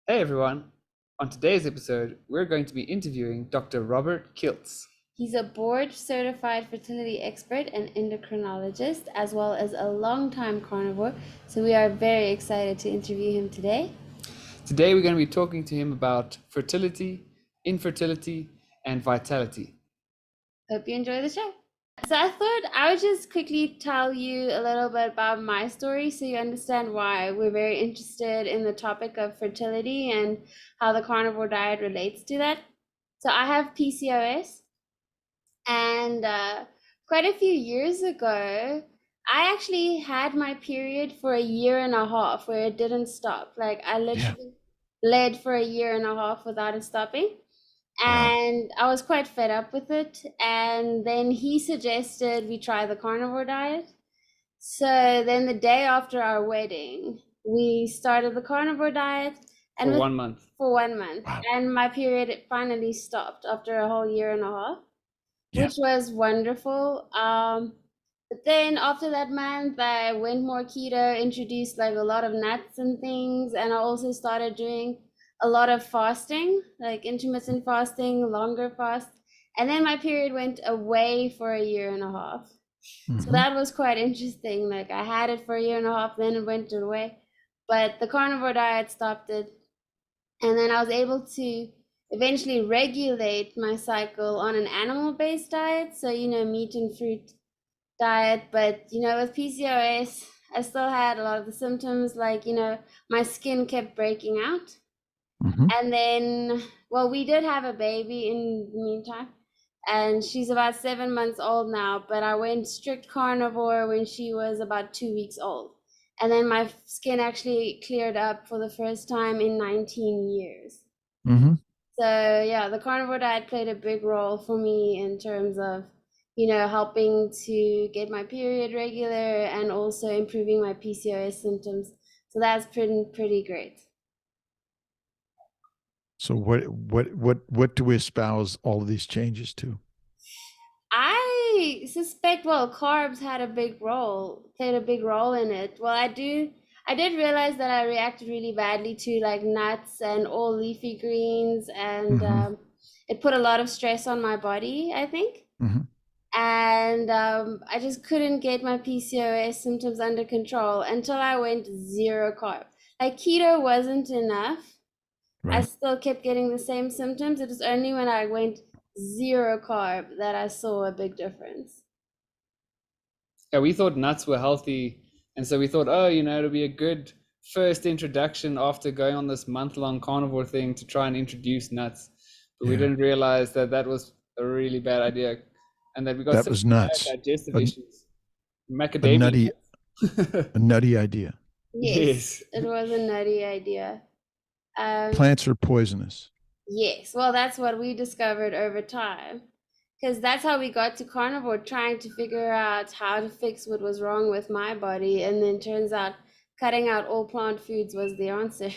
Hey everyone! On today's episode, we're going to be interviewing Dr. Robert Kiltz. He's a board-certified fertility expert and endocrinologist, as well as a longtime carnivore, so we are very excited to interview him today. Today, we're going to be talking to him about fertility, infertility, and vitality. Hope you enjoy the show. So I thought I would just quickly tell you a little bit about my story so you understand why we're very interested in the topic of fertility and how the carnivore diet relates to that. So I have PCOS. And quite a few years ago, I actually had my period for a year and a half where it didn't stop. Like I literally bled for a year and a half without it stopping. Wow. And I was quite fed up with it. And then he suggested we try the carnivore diet. So then the day after our wedding, we started the carnivore diet and For 1 month. for 1 month. Wow. And my period finally stopped after a whole year and a half. Yeah. Which was wonderful. But then after that month, I went more keto, introduced like a lot of nuts and things, and I also started doing a lot of fasting, like intermittent fasting, longer fast. And then my period went away for a year and a half. So that was quite interesting. Like I had it for a year and a half, then it went away. But the carnivore diet stopped it. And then I was able to eventually regulate my cycle on an animal-based diet, so meat and fruit diet. But with PCOS, I still had a lot of the symptoms, like my skin kept breaking out. And then, well, we did have a baby in the meantime, and she's about 7 months old now, but I went strict carnivore when she was about 2 weeks old. And then my skin actually cleared up for the first time in 19 years. So yeah, the carnivore diet played a big role for me in terms of, helping to get my period regular and also improving my PCOS symptoms. So that's pretty great. So what do we espouse all of these changes to? I suspect, well, carbs played a big role in it. Well, I did realize that I reacted really badly to like nuts and all leafy greens, and it put a lot of stress on my body, I think. And I just couldn't get my PCOS symptoms under control until I went zero carb. Like keto wasn't enough. I still kept getting the same symptoms. It was only when I went zero carb that I saw a big difference. Yeah, we thought nuts were healthy, and so we thought, it'll be a good first introduction after going on this month-long carnivore thing to try and introduce nuts. But we didn't realize that that was a really bad idea, and that we got That was nuts. digestive issues. Macadamia. A nutty idea. Yes, it was a nutty idea. Plants are poisonous. Yes, well, that's what we discovered over time, because that's how we got to carnivore, trying to figure out how to fix what was wrong with my body, and then turns out cutting out all plant foods was the answer.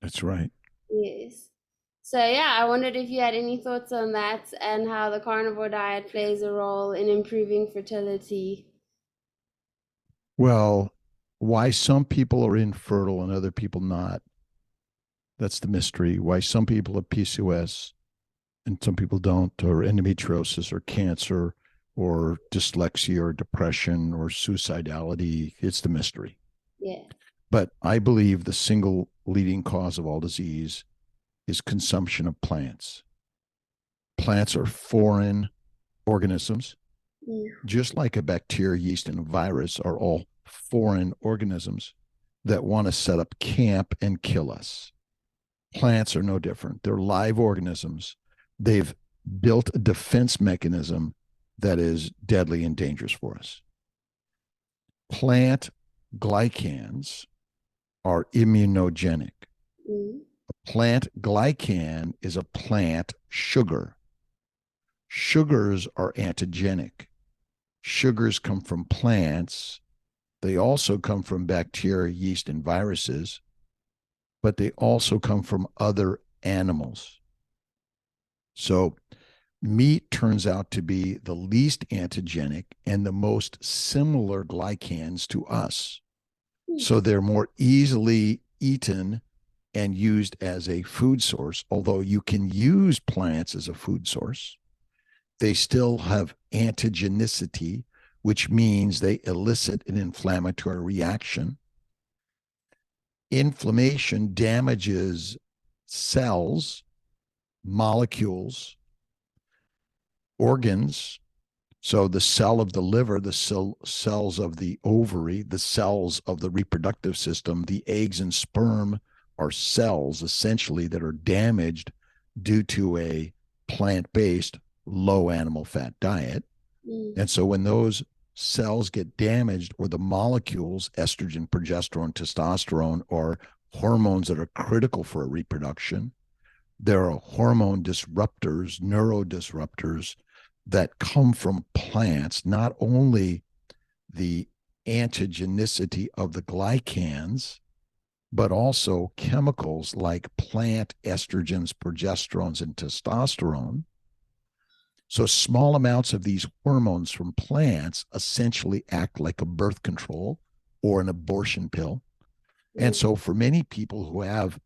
That's right. Yes. So yeah, I wondered if you had any thoughts on that and how the carnivore diet plays a role in improving fertility. Well, why some people are infertile and other people not. That's the mystery. Why some people have PCOS and some people don't, or endometriosis or cancer or dyslexia or depression or suicidality. It's the mystery. Yeah. But I believe the single leading cause of all disease is consumption of plants. Plants are foreign organisms, just like a bacteria, yeast, and a virus are all foreign organisms that want to set up camp and kill us. Plants are no different. They're live organisms. They've built a defense mechanism that is deadly and dangerous for us. Plant glycans are immunogenic. A plant glycan is a plant sugar. Sugars are antigenic. Sugars come from plants. They also come from bacteria, yeast, and viruses, but they also come from other animals. So meat turns out to be the least antigenic and the most similar glycans to us. So they're more easily eaten and used as a food source. Although you can use plants as a food source, they still have antigenicity, which means they elicit an inflammatory reaction. Inflammation damages cells, molecules, organs. So the cell of the liver, the cells of the ovary, the cells of the reproductive system, the eggs and sperm are cells essentially that are damaged due to a plant-based low animal fat diet. And so when those cells get damaged, or the molecules, estrogen, progesterone, testosterone, or hormones that are critical for reproduction, there are hormone disruptors, neurodisruptors that come from plants, not only the antigenicity of the glycans, but also chemicals like plant estrogens, progesterones, and testosterone. So small amounts of these hormones from plants essentially act like a birth control or an abortion pill. And so for many people who have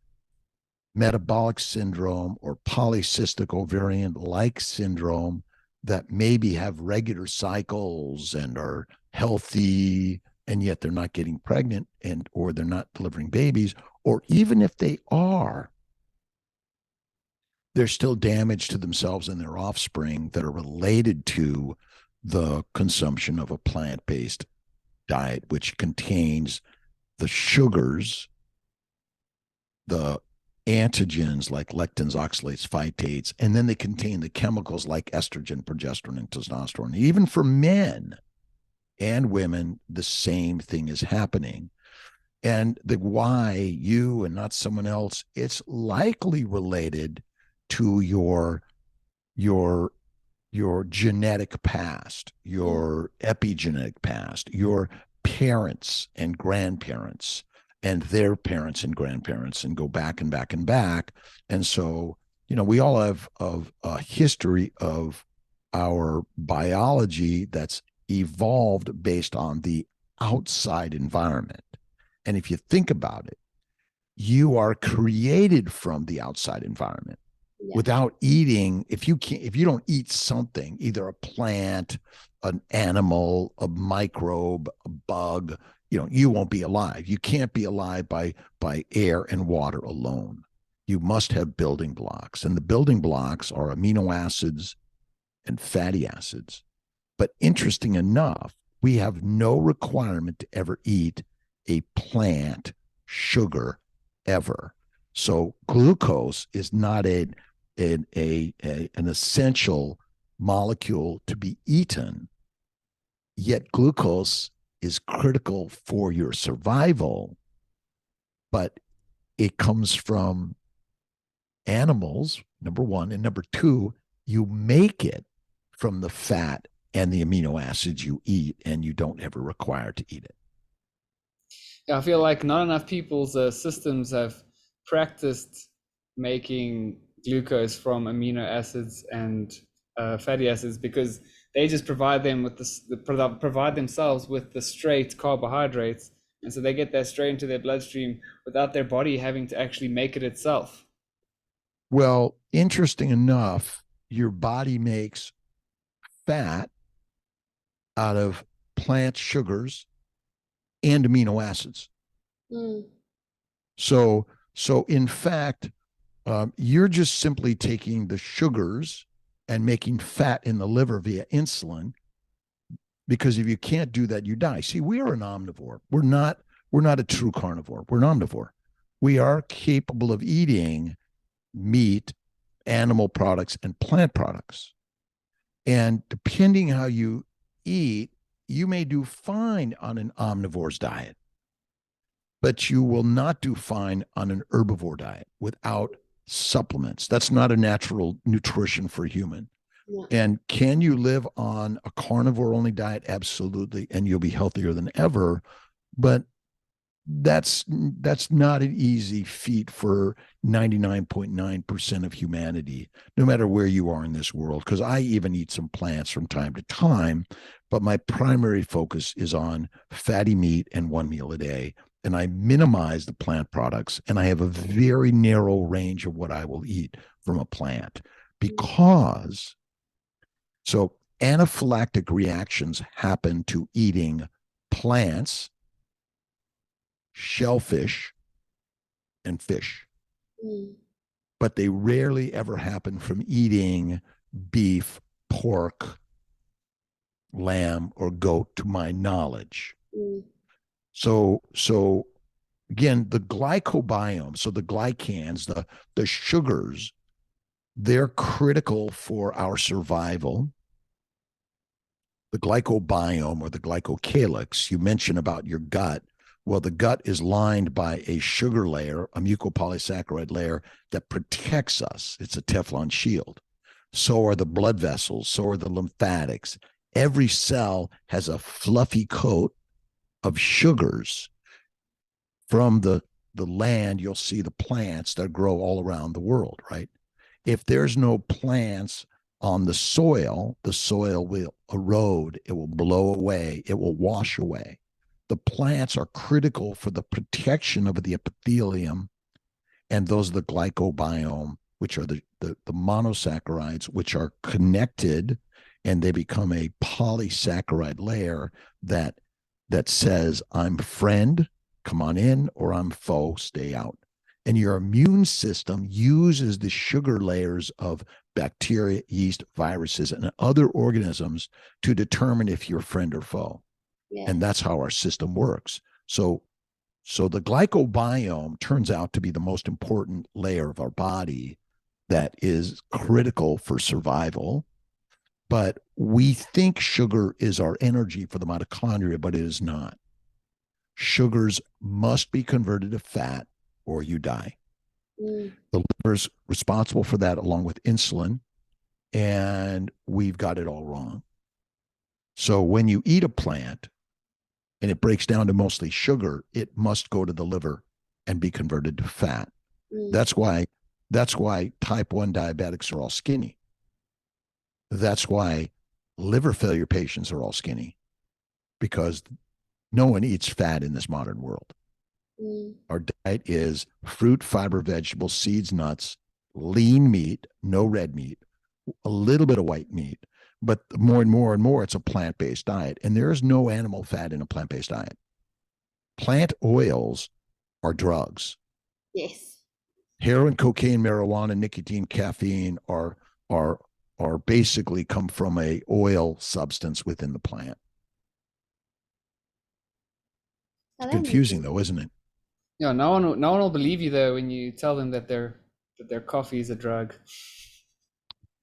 metabolic syndrome or polycystic ovarian-like syndrome that maybe have regular cycles and are healthy, and yet they're not getting pregnant or they're not delivering babies, or even if they are, there's still damage to themselves and their offspring that are related to the consumption of a plant-based diet, which contains the sugars, the antigens like lectins, oxalates, phytates, and then they contain the chemicals like estrogen, progesterone, and testosterone. Even for men and women, the same thing is happening. And the why you and not someone else, it's likely related to your genetic past, your epigenetic past, your parents and grandparents and their parents and grandparents, and go back and back and back. And so, we all have a history of our biology that's evolved based on the outside environment. And if you think about it, you are created from the outside environment. Yeah. Without eating, if you don't eat something, either a plant, an animal, a microbe, a bug, you won't be alive. You can't be alive by air and water alone. You must have building blocks, and the building blocks are amino acids and fatty acids. But interesting enough, we have no requirement to ever eat a plant sugar ever. So glucose is not an essential molecule to be eaten, yet glucose is critical for your survival, but it comes from animals, number one, and number two, you make it from the fat and the amino acids you eat, and you don't ever require to eat it. Yeah, I feel like not enough people's systems have practiced making glucose from amino acids and fatty acids, because they just provide themselves with the straight carbohydrates, and so they get that straight into their bloodstream without their body having to actually make it itself. Well, interesting enough, your body makes fat out of plant sugars and amino acids. So in fact, you're just simply taking the sugars and making fat in the liver via insulin, because if you can't do that, you die. See, we are an omnivore. We're not a true carnivore. We're an omnivore. We are capable of eating meat, animal products, and plant products. And depending how you eat, you may do fine on an omnivore's diet, but you will not do fine on an herbivore diet without supplements. That's not a natural nutrition for a human. Yeah. And can you live on a carnivore only diet? Absolutely. And you'll be healthier than ever. But that's not an easy feat for 99.9% of humanity, no matter where you are in this world. Because I even eat some plants from time to time, but my primary focus is on fatty meat and one meal a day. and I minimize the plant products, and I have a very narrow range of what I will eat from a plant because so anaphylactic reactions happen to eating plants, shellfish, and fish. But they rarely ever happen from eating beef, pork, lamb, or goat, to my knowledge. So again, the glycobiome, so the glycans, the sugars, they're critical for our survival. The glycobiome or the glycocalyx, you mentioned about your gut. Well, the gut is lined by a sugar layer, a mucopolysaccharide layer that protects us. It's a Teflon shield. So are the blood vessels, so are the lymphatics. Every cell has a fluffy coat of sugars. From the land, you'll see the plants that grow all around the world, right? If there's no plants on the soil will erode, it will blow away, it will wash away. The plants are critical for the protection of the epithelium, and those are the glycobiome, which are the monosaccharides, which are connected, and they become a polysaccharide layer that says, I'm friend, come on in, or I'm foe, stay out. And your immune system uses the sugar layers of bacteria, yeast, viruses, and other organisms to determine if you're friend or foe. Yeah. And that's how our system works. So the glycobiome turns out to be the most important layer of our body that is critical for survival. But we think sugar is our energy for the mitochondria, but it is not. Sugars must be converted to fat or you die. The liver is responsible for that along with insulin, and we've got it all wrong. So when you eat a plant and it breaks down to mostly sugar, it must go to the liver and be converted to fat. That's why type 1 diabetics are all skinny. That's why liver failure patients are all skinny, because no one eats fat in this modern world. Our diet is fruit, fiber, vegetables, seeds, nuts, lean meat, no red meat, a little bit of white meat, but more and more and more, it's a plant-based diet. And there is no animal fat in a plant-based diet. Plant oils are drugs. Yes. Heroin, cocaine, marijuana, nicotine, caffeine are basically come from a oil substance within the plant. It's confusing though, isn't it? Yeah, no one will believe you though when you tell them that their coffee is a drug.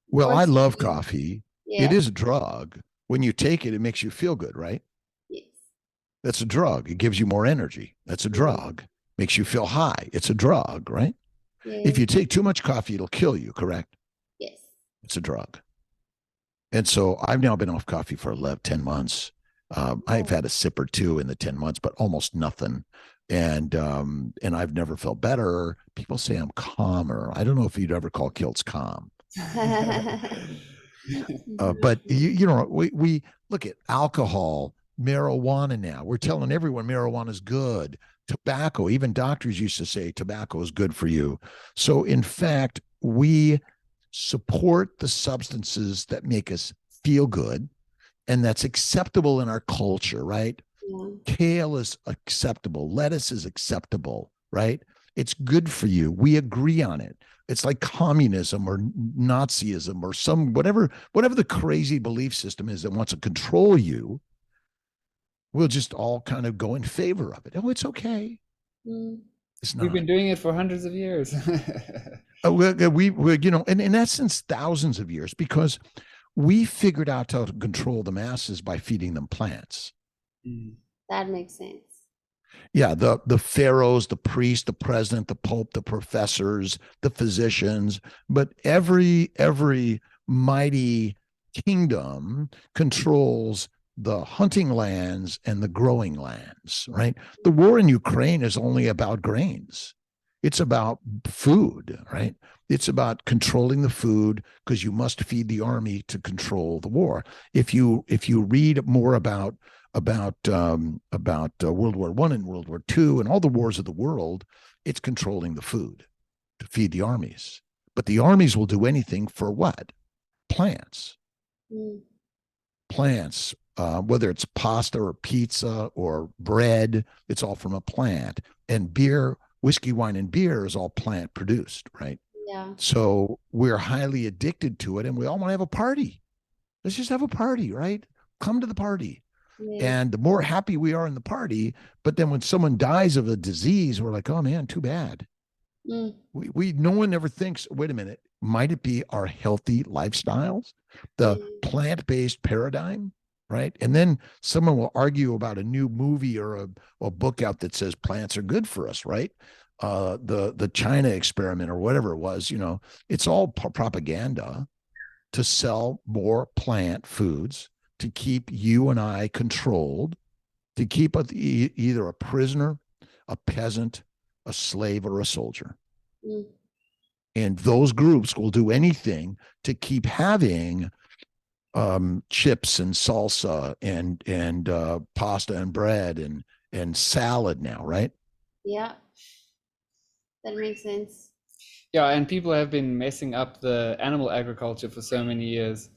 Well, I love coffee. Yeah. It is a drug. When you take it, it makes you feel good, right? Yes. That's a drug. It gives you more energy. That's a drug. Makes you feel high. It's a drug, right? Yeah. If you take too much coffee, it'll kill you, correct? Yes. It's a drug. And so I've now been off coffee for 10 months. I've had a sip or two in the 10 months, but almost nothing. And I've never felt better. People say I'm calmer. I don't know if you'd ever call Kiltz calm. But you know, we look at alcohol, marijuana now. We're telling everyone marijuana is good. Tobacco, even doctors used to say tobacco is good for you. So in fact, we support the substances that make us feel good, and that's acceptable in our culture, right? Yeah. Kale is acceptable. Lettuce is acceptable, right? It's good for you. We agree on it. It's like communism or Nazism or some whatever the crazy belief system is that wants to control you. We'll just all kind of go in favor of it. Oh, it's okay. It's not. We've been doing it for hundreds of years. we you know, and in essence, thousands of years, because we figured out how to control the masses by feeding them plants. That makes sense. Yeah, the pharaohs, the priest, the president, the pope, the professors, the physicians, but every mighty kingdom controls the hunting lands and the growing lands, right? The war in Ukraine is only about grains. It's about food, right? It's about controlling the food, because you must feed the army to control the war. If you read more about about World War I and World War II and all the wars of the world, it's controlling the food to feed the armies. But the armies will do anything for what? Plants. Plants, whether it's pasta or pizza or bread, it's all from a plant. And beer, whiskey, wine, and beer is all plant produced, right? Yeah. So we're highly addicted to it, and we all want to have a party. Let's just have a party, right? Come to the party. Yeah. And the more happy we are in the party, but then when someone dies of a disease, we're like, oh man, too bad. We no one ever thinks, wait a minute, might it be our healthy lifestyles, the plant-based paradigm, right? And then someone will argue about a new movie or a book out that says plants are good for us, right? The China experiment or whatever it was, you know, it's all propaganda to sell more plant foods, to keep you and I controlled, to keep either a prisoner, a peasant, a slave, or a soldier. And those groups will do anything to keep having chips and salsa and pasta and bread and salad now, right? Yeah, that makes sense. Yeah, and people have been messing up the animal agriculture for so many years.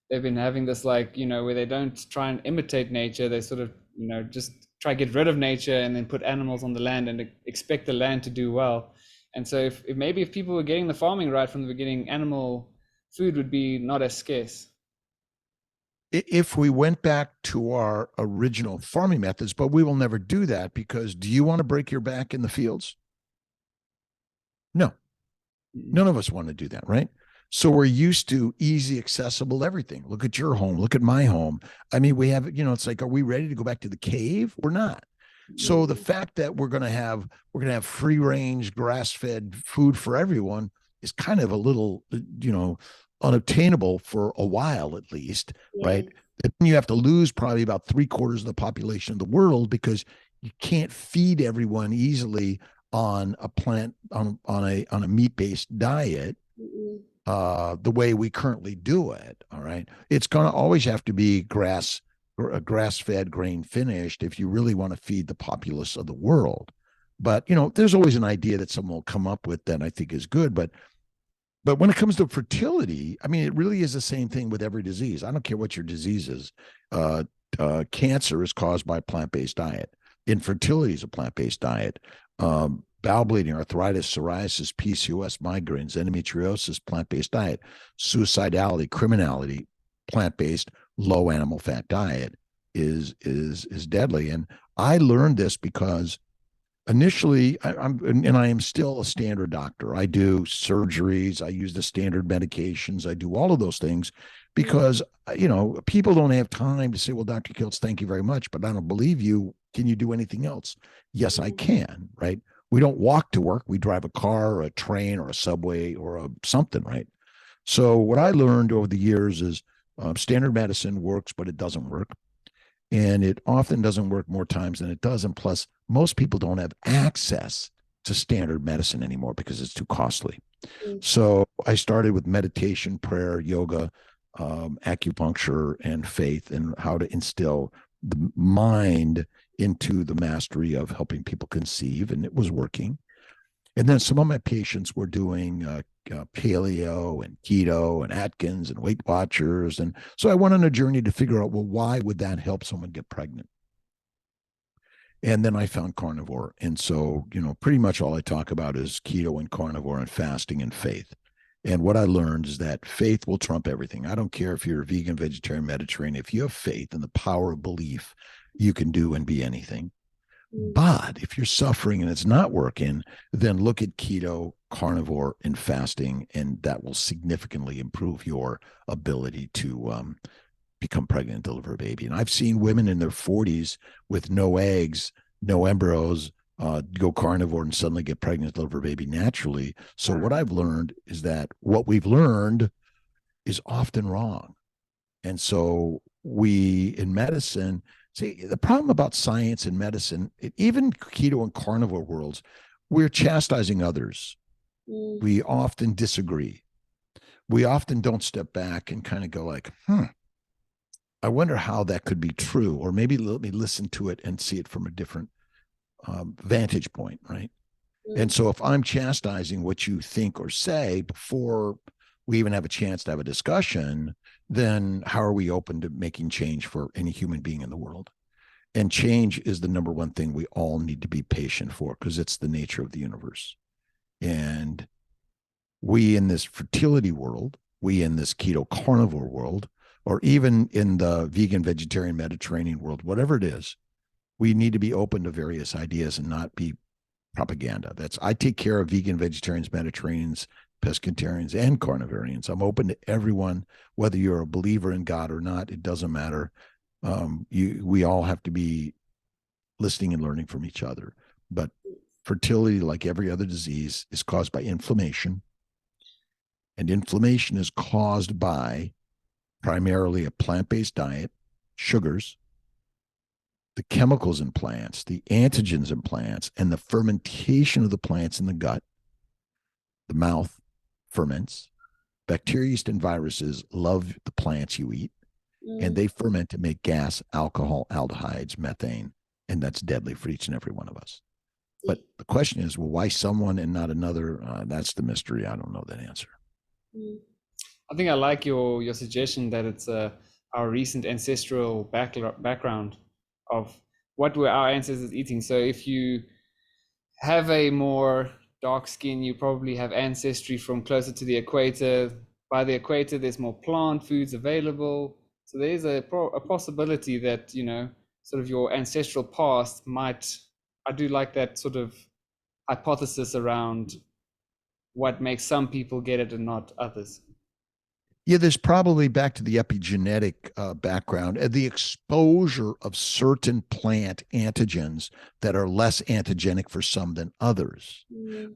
They've been having this, like, you know, where they don't try and imitate nature. They sort of, you know, just try to get rid of nature and then put animals on the land and expect the land to do well. And so if maybe if people were getting the farming right from the beginning, animal food would be not as scarce. If we went back to our original farming methods, but we will never do that, because do you want to break your back in the fields? No. None of us want to do that, right? So we're used to easy, accessible everything. Look at your home. Look at my home. I mean, we have, you know, it's like, are we ready to go back to the cave? We're not. So the fact that we're going to have free range, grass fed food for everyone is kind of a little, you know, unobtainable for a while at least, right? But then you have to lose probably about 3/4 of the population of the world, because you can't feed everyone easily on a plant on a meat-based diet the way we currently do it. All right, it's going to always have to be grass-fed, grain finished if you really want to feed the populace of the world. But you know, there's always an idea that someone will come up with that I think is good. But when it comes to fertility, I mean, it really is the same thing with every disease. I don't care what your disease is. Cancer is caused by a plant-based diet. Infertility is a plant-based diet. Bowel bleeding, arthritis, psoriasis, PCOS, migraines, endometriosis, plant-based diet. Suicidality, criminality, plant-based, low animal fat diet is deadly. And I learned this because initially, I am still a standard doctor. I do surgeries. I use the standard medications. I do all of those things because, you know, people don't have time to say, well, Dr. Kiltz, thank you very much, but I don't believe you. Can you do anything else? Yes, I can, right? We don't walk to work. We drive a car or a train or a subway or something, right? So what I learned over the years is standard medicine works, but it doesn't work. And it often doesn't work more times than it does. And plus, most people don't have access to standard medicine anymore because it's too costly. So I started with meditation, prayer, yoga, acupuncture, and faith, and how to instill the mind into the mastery of helping people conceive. And it was working. And then some of my patients were doing paleo and keto and Atkins and Weight Watchers. And so I went on a journey to figure out, well, why would that help someone get pregnant? And then I found carnivore. And so, you know, pretty much all I talk about is keto and carnivore and fasting and faith. And what I learned is that faith will trump everything. I don't care if you're a vegan, vegetarian, Mediterranean. If you have faith and the power of belief, you can do and be anything. But if you're suffering and it's not working, then look at keto, carnivore, and fasting, and that will significantly improve your ability to become pregnant and deliver a baby. And I've seen women in their 40s with no eggs, no embryos, go carnivore and suddenly get pregnant and deliver a baby naturally. So what I've learned is that what we've learned is often wrong. And so we, in medicine, see, the problem about science and medicine, even keto and carnivore worlds, we're chastising others. We often disagree. We often don't step back and kind of go like, I wonder how that could be true, or maybe let me listen to it and see it from a different vantage point, right? And so if I'm chastising what you think or say before we even have a chance to have a discussion, then how are we open to making change for any human being in the world? And change is the number one thing we all need to be patient for, because it's the nature of the universe. And we in this fertility world, we in this keto carnivore world, or even in the vegan, vegetarian, Mediterranean world, whatever it is, we need to be open to various ideas and not be propaganda. I take care of vegan, vegetarians, Mediterraneans, pescatarians, and carnivarians. I'm open to everyone, whether you're a believer in God or not. It doesn't matter. We all have to be listening and learning from each other. But fertility, like every other disease, is caused by inflammation. And inflammation is caused by primarily a plant-based diet, sugars, the chemicals in plants, the antigens in plants, and the fermentation of the plants in the gut. The mouth ferments. Bacteria, yeast, and viruses love the plants you eat, and they ferment to make gas, alcohol, aldehydes, methane, and that's deadly for each and every one of us. But the question is, well, why someone and not another? That's the mystery. I don't know that answer. I think I like your suggestion that it's our recent ancestral background of what were our ancestors eating. So if you have a more dark skin, you probably have ancestry from closer to the equator. By the equator, there's more plant foods available. So there's a possibility that, you know, sort of your ancestral past might, I do like that sort of hypothesis around what makes some people get it and not others. Yeah, there's probably, back to the epigenetic background, the exposure of certain plant antigens that are less antigenic for some than others.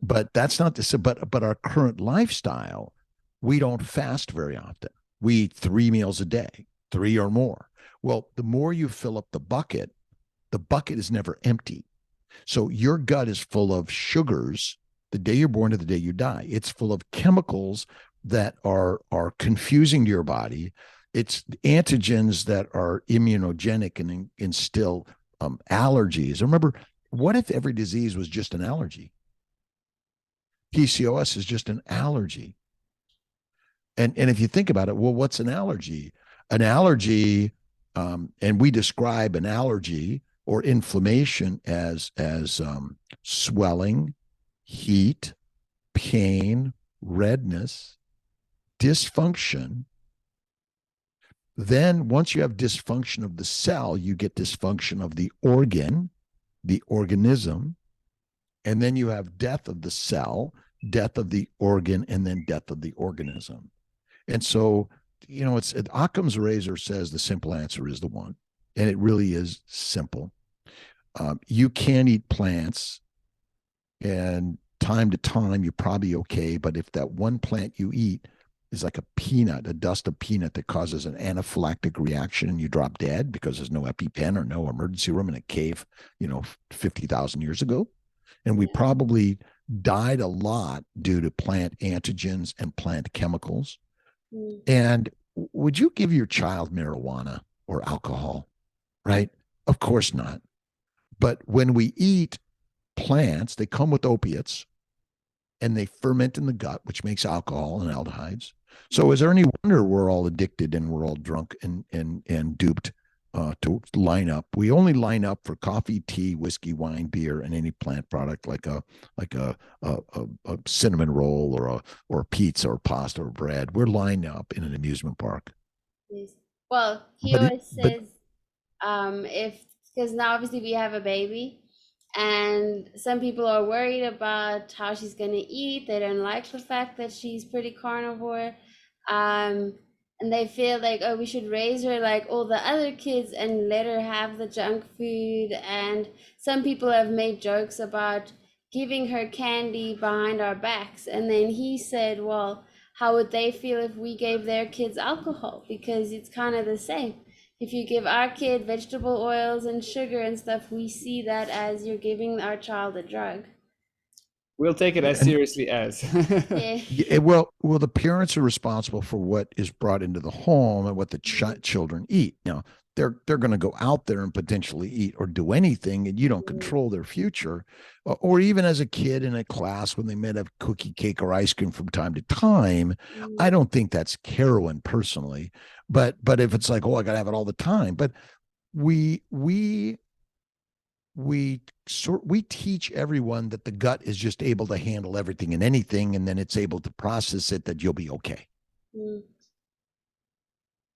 But that's not to say, but our current lifestyle, we don't fast very often. We eat 3 meals a day, 3 or more. Well, the more you fill up the bucket is never empty. So your gut is full of sugars the day you're born to the day you die. It's full of chemicals that are confusing to your body. It's antigens that are immunogenic and instill allergies. Remember, what if every disease was just an allergy? PCOS is just an allergy. And if you think about it, well, what's an allergy? An allergy, and we describe an allergy or inflammation as swelling, heat, pain, redness, dysfunction. Then once you have dysfunction of the cell, you get dysfunction of the organ, the organism, and then you have death of the cell, death of the organ, and then death of the organism. And so, you know, it's Occam's razor says the simple answer is the one, and it really is simple. You can eat plants, and time to time you're probably okay, but if that one plant you eat is like a peanut, a dust of peanut that causes an anaphylactic reaction and you drop dead because there's no EpiPen or no emergency room in a cave, 50,000 years ago. And we probably died a lot due to plant antigens and plant chemicals. And would you give your child marijuana or alcohol? Right? Of course not. But when we eat plants, they come with opiates and they ferment in the gut, which makes alcohol and aldehydes. So is there any wonder we're all addicted and we're all drunk and duped to line up? We only line up for coffee, tea, whiskey, wine, beer, and any plant product like a cinnamon roll or a pizza or pasta or bread. We're lined up in an amusement park. Yes. Well, he always says, because now obviously we have a baby, and some people are worried about how she's going to eat. They don't like the fact that she's pretty carnivore. And they feel like, oh, we should raise her like all the other kids and let her have the junk food. And some people have made jokes about giving her candy behind our backs. And then he said, well, how would they feel if we gave their kids alcohol? Because it's kind of the same. If you give our kid vegetable oils and sugar and stuff, we see that as you're giving our child a drug. We'll take it as And seriously as. Yeah. well, the parents are responsible for what is brought into the home and what the children eat. Now, they're going to go out there and potentially eat or do anything, and you don't control their future. Or even as a kid in a class when they might have cookie, cake, or ice cream from time to time, I don't think that's heroin personally. But if it's like, oh, I got to have it all the time. But we teach everyone that the gut is just able to handle everything and anything, and then it's able to process it, that you'll be okay.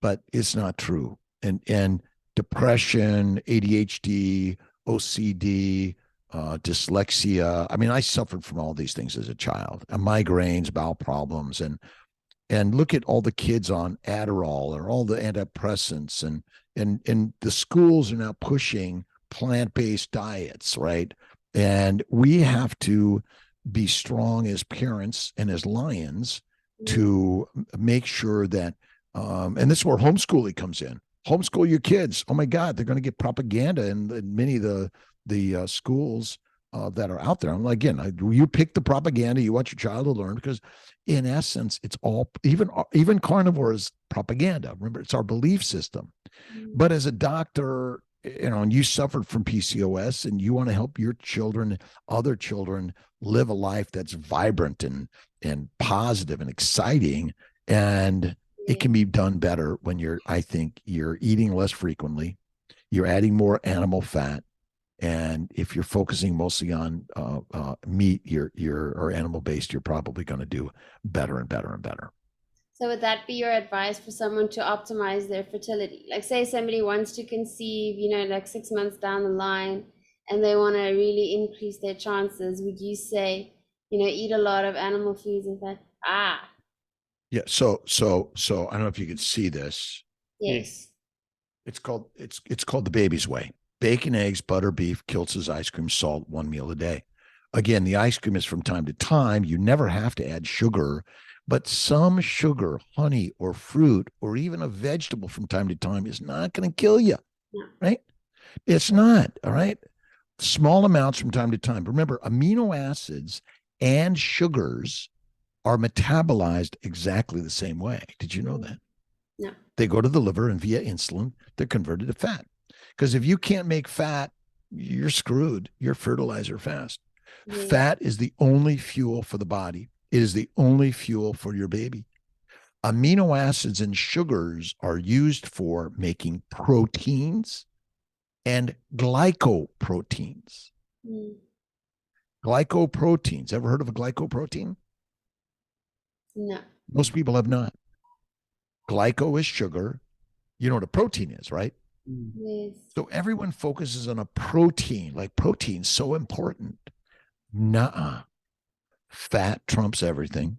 But it's not true. And depression, ADHD, OCD, dyslexia. I mean, I suffered from all these things as a child, migraines, bowel problems, and look at all the kids on Adderall or all the antidepressants, and the schools are now pushing plant-based diets, right? And we have to be strong as parents and as lions to make sure that, and this is where homeschooling comes in. Homeschool your kids. Oh my God, they're going to get propaganda in many of the schools that are out there. I'm like, again, you pick the propaganda you want your child to learn, because in essence, it's all, even carnivore is propaganda. Remember, it's our belief system. But as a doctor, and you suffered from PCOS, and you want to help your children, other children, live a life that's vibrant and positive and exciting. And it can be done better when I think you're eating less frequently, you're adding more animal fat, and if you're focusing mostly on meat, or animal based, you're probably going to do better and better and better. So would that be your advice for someone to optimize their fertility? Like, say somebody wants to conceive, like 6 months down the line, and they want to really increase their chances. Would you say, eat a lot of animal foods and fat? Yeah. So I don't know if you can see this. Yes. It's called the baby's way. Bacon, eggs, butter, beef, Kiltz's ice cream, salt, one meal a day. Again, the ice cream is from time to time. You never have to add sugar, but some sugar, honey, or fruit, or even a vegetable from time to time is not going to kill you, right? It's not, all right? Small amounts from time to time. Remember, amino acids and sugars are metabolized exactly the same way. Did you know that? No. They go to the liver, and via insulin, they're converted to fat. Because if you can't make fat, you're screwed. You're fertilizer fast. Yeah. Fat is the only fuel for the body. It is the only fuel for your baby. Amino acids and sugars are used for making proteins and glycoproteins. Glycoproteins. Ever heard of a glycoprotein? No. Most people have not. Glyco is sugar. You know what a protein is, right? Yes. So everyone focuses on a protein, like protein's so important. Nuh-uh. Fat trumps everything.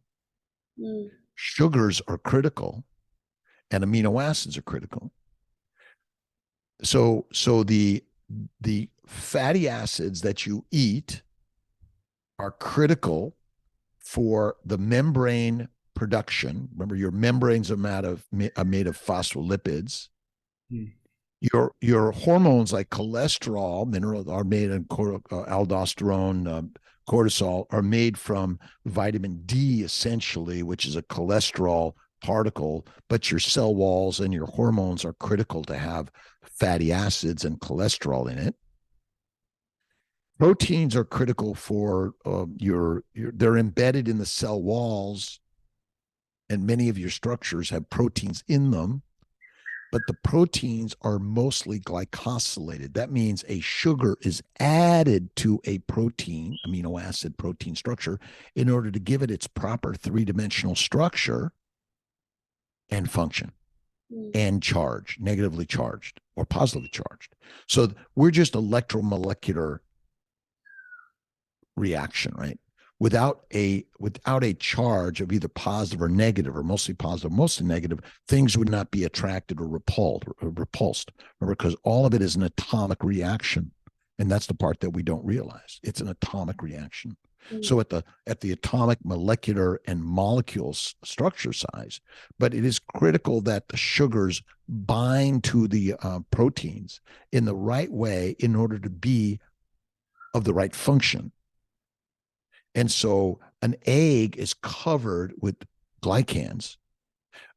Sugars are critical, and amino acids are critical. So the fatty acids that you eat are critical for the membrane production. Remember, your membranes are made of phospholipids. Your hormones like cholesterol, minerals are made in aldosterone, cortisol are made from vitamin D, essentially, which is a cholesterol particle, but your cell walls and your hormones are critical to have fatty acids and cholesterol in it. Proteins are critical for they're embedded in the cell walls, and many of your structures have proteins in them. But the proteins are mostly glycosylated. That means a sugar is added to a protein, amino acid protein structure, in order to give it its proper three-dimensional structure and function and charge, negatively charged or positively charged. So we're just electromolecular reaction, right? Without a charge of either positive or negative, or mostly positive, mostly negative, things would not be attracted or repulsed. Remember, because all of it is an atomic reaction, and that's the part that we don't realize. It's an atomic reaction. So at the atomic, molecular, and molecules structure size, but it is critical that the sugars bind to the proteins in the right way in order to be of the right function. And so an egg is covered with glycans.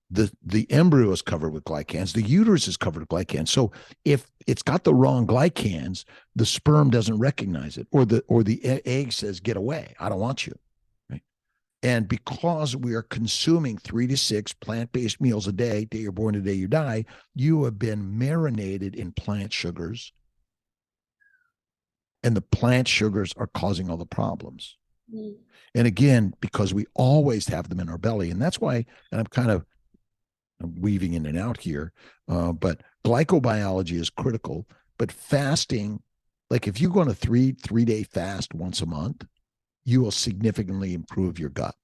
The embryo is covered with glycans. The uterus is covered with glycans. So if it's got the wrong glycans, the sperm doesn't recognize it, or the egg says, "Get away! I don't want you." Right? And because we are consuming 3 to 6 plant-based meals a day, day you're born, the day you die, you have been marinated in plant sugars, and the plant sugars are causing all the problems. Mm. And again, because we always have them in our belly, and that's why, and I'm weaving in and out here, but glycobiology is critical. But fasting, like if you go on a three-day fast once a month, you will significantly improve your gut.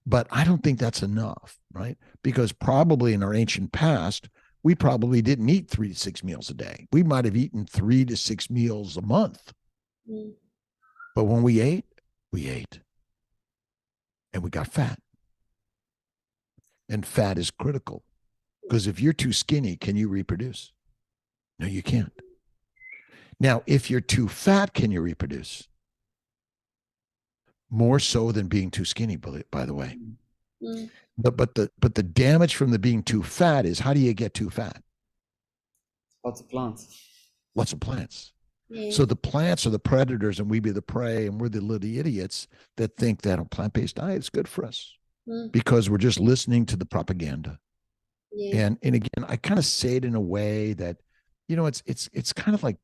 But I don't think that's enough, right? Because probably in our ancient past, we probably didn't eat 3 to 6 meals a day. We might have eaten 3 to 6 meals a month. Mm. But when we ate, and we got fat. And fat is critical, because if you're too skinny, can you reproduce? No, you can't. Now, if you're too fat, can you reproduce? More so than being too skinny, by the way. Mm. But the damage from the being too fat is, how do you get too fat? Lots of plants. Lots of plants. Yeah. So the plants are the predators, and we be the prey, and we're the little idiots that think that a plant-based diet is good for us. Because we're just listening to the propaganda. Yeah. And again, I kind of say it in a way that, it's kind of like,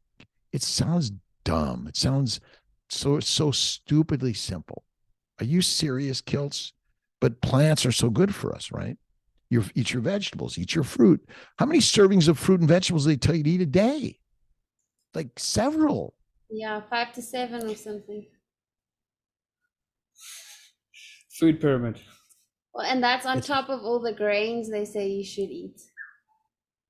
it sounds dumb. It sounds so stupidly simple. Are you serious, Kiltz? But plants are so good for us, right? Eat your vegetables, eat your fruit. How many servings of fruit and vegetables do they tell you to eat a day? Like several. Yeah, 5 to 7 or something. Food pyramid. Well, and that's on top of all the grains they say you should eat.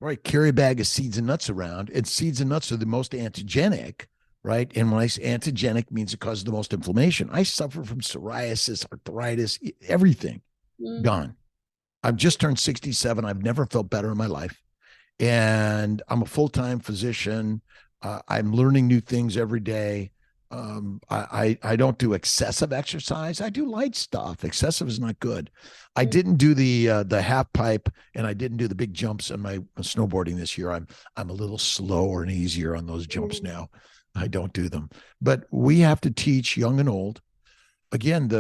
Right. Carry a bag of seeds and nuts around. And seeds and nuts are the most antigenic, right? And when I say antigenic, means it causes the most inflammation. I suffer from psoriasis, arthritis, everything. Gone. I've just turned 67. I've never felt better in my life. And I'm a full-time physician. I'm learning new things every day. I don't do excessive exercise. I do light stuff. Excessive is not good. I didn't do the half pipe, and I didn't do the big jumps on my snowboarding this year. I'm a little slower and easier on those jumps now. I don't do them. But we have to teach young and old. Again,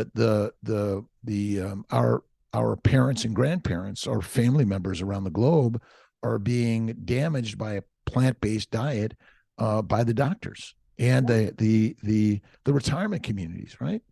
our parents and grandparents, our family members around the globe, are being damaged by a plant-based diet by the doctors and the retirement communities, right?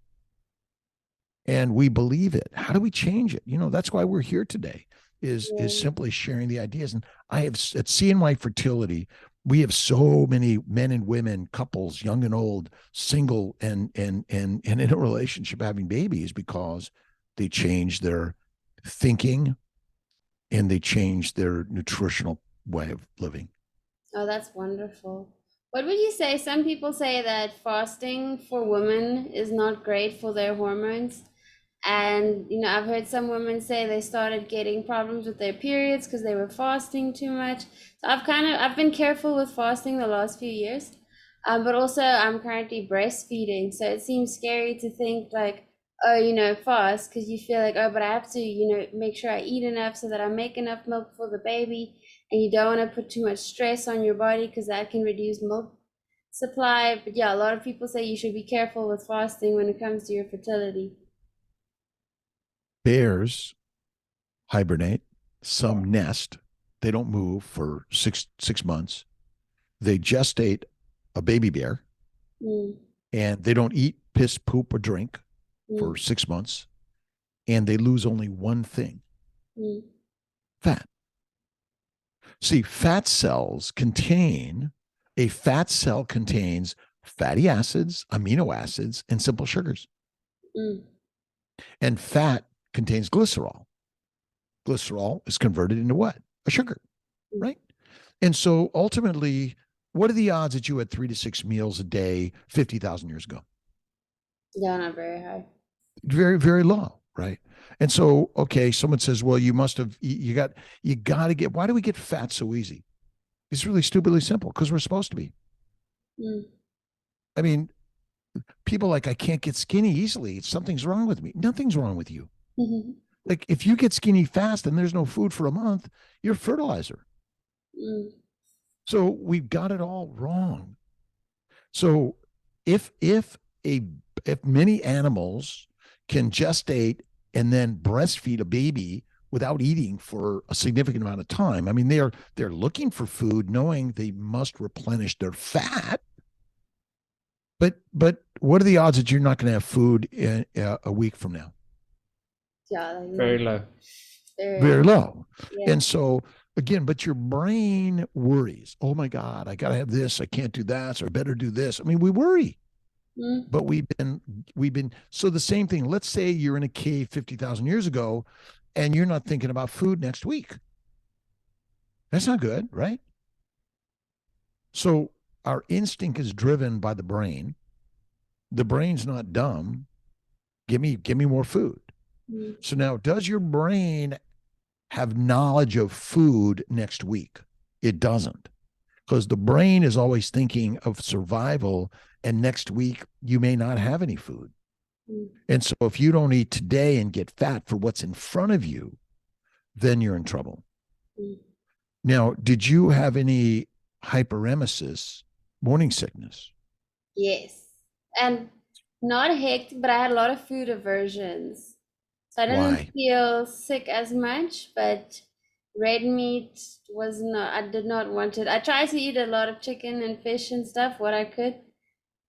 And we believe it. How do we change it? That's why we're here today, is simply sharing the ideas. And I have at CNY Fertility, we have so many men and women, couples, young and old, single and in a relationship having babies, because they change their thinking and they change their nutritional way of living. Oh, that's wonderful. What would you say? Some people say that fasting for women is not great for their hormones. And, I've heard some women say they started getting problems with their periods because they were fasting too much. So I've been careful with fasting the last few years. But also I'm currently breastfeeding. So it seems scary to think like, oh, fast, because you feel like, oh, but I have to, make sure I eat enough so that I make enough milk for the baby. And you don't want to put too much stress on your body because that can reduce milk supply. But yeah, a lot of people say you should be careful with fasting when it comes to your fertility. Bears hibernate, some nest, they don't move for six months. They gestate a baby bear, and they don't eat, piss, poop, or drink for 6 months, and they lose only one thing: fat. See, fat cells contains fatty acids, amino acids, and simple sugars. And fat contains glycerol. Glycerol is converted into what? A sugar, right? And so ultimately, what are the odds that you had 3 to 6 meals a day 50,000 years ago? Yeah, not very high. Very, very low, right? And so, okay, someone says, well, you got to get, why do we get fat so easy? It's really stupidly simple, because we're supposed to be. I mean, people like, I can't get skinny easily. Something's wrong with me. Nothing's wrong with you. Mm-hmm. Like if you get skinny fast and there's no food for a month, you're fertilizer. Mm. So we've got it all wrong. So if many animals can gestate and then breastfeed a baby without eating for a significant amount of time, I mean, they're looking for food, knowing they must replenish their fat. But what are the odds that you're not going to have food in a week from now? Yeah, like Very low. Very low. Yeah. And so again, but your brain worries. Oh my God, I got to have this. I can't do that. So I better do this. I mean, we worry. Mm. But we've been so the same thing. Let's say you're in a cave 50,000 years ago and you're not thinking about food next week. That's not good, right? So our instinct is driven by the brain. The brain's not dumb. Give me more food. Mm. So now, does your brain have knowledge of food next week? It doesn't, because the brain is always thinking of survival, and next week you may not have any food. Mm. And so if you don't eat today and get fat for what's in front of you, then you're in trouble. Mm. Now, did you have any hyperemesis, morning sickness? Yes. And not hectic, but I had a lot of food aversions. So I didn't Why? feel sick as much, but red meat was not, I did not want it. I tried to eat a lot of chicken and fish and stuff, what I could.